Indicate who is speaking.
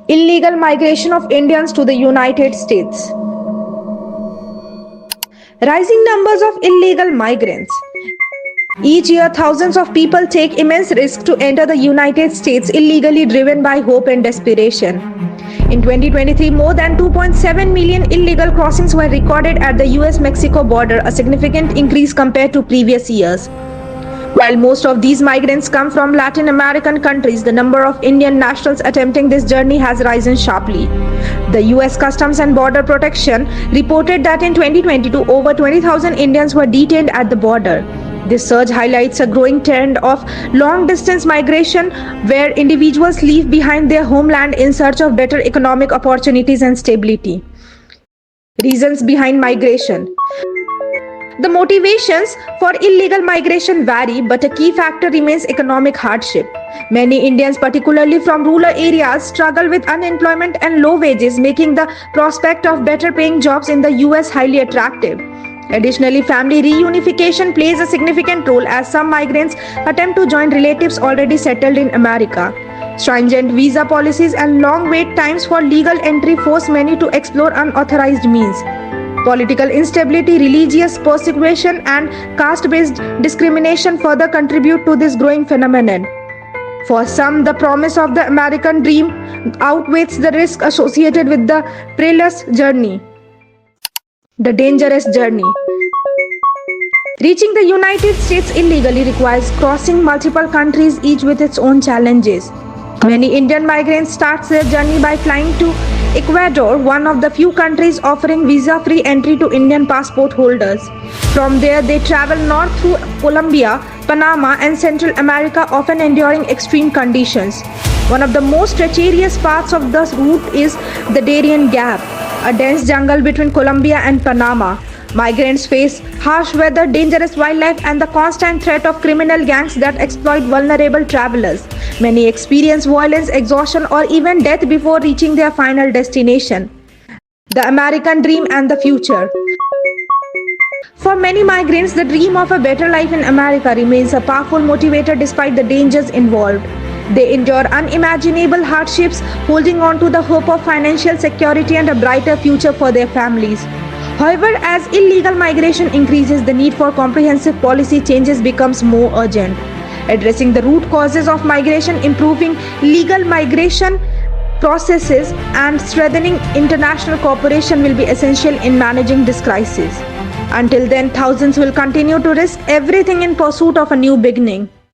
Speaker 1: Illegal migration of Indians to the United States. Rising numbers of illegal migrants. Each year, thousands of people take immense risks to enter the United States illegally, driven by hope and desperation. In 2023, more than 2.7 million illegal crossings were recorded at the US-Mexico border, a significant increase compared to previous years. While most of these migrants come from Latin American countries, the number of Indian nationals attempting this journey has risen sharply. The US Customs and Border Protection reported that in 2022, over 20,000 Indians were detained at the border. This surge highlights a growing trend of long-distance migration, where individuals leave behind their homeland in search of better economic opportunities and stability. Reasons behind migration. The motivations for illegal migration vary, but a key factor remains economic hardship. Many Indians, particularly from rural areas, struggle with unemployment and low wages, making the prospect of better paying jobs in the US highly attractive. Additionally, family reunification plays a significant role, as some migrants attempt to join relatives already settled in America. Stringent visa policies and long wait times for legal entry force many to explore unauthorized means. Political instability, religious persecution, and caste-based discrimination further contribute to this growing phenomenon. For some, the promise of the American dream outweighs the risk associated with the perilous journey. The dangerous journey. Reaching the United States illegally requires crossing multiple countries, each with its own challenges. Many Indian migrants start their journey by flying to Ecuador, one of the few countries offering visa-free entry to Indian passport holders. From there, they travel north through Colombia, Panama, and Central America, often enduring extreme conditions. One of the most treacherous parts of this route is the Darien Gap, a dense jungle between Colombia and Panama. Migrants face harsh weather, dangerous wildlife, and the constant threat of criminal gangs that exploit vulnerable travelers. Many experience violence, exhaustion, or even death before reaching their final destination. The American dream and the future. For many migrants, the dream of a better life in America remains a powerful motivator despite the dangers involved. They endure unimaginable hardships, holding on to the hope of financial security and a brighter future for their families. However, as illegal migration increases, the need for comprehensive policy changes becomes more urgent. Addressing the root causes of migration, improving legal migration processes, and strengthening international cooperation will be essential in managing this crisis. Until then, thousands will continue to risk everything in pursuit of a new beginning.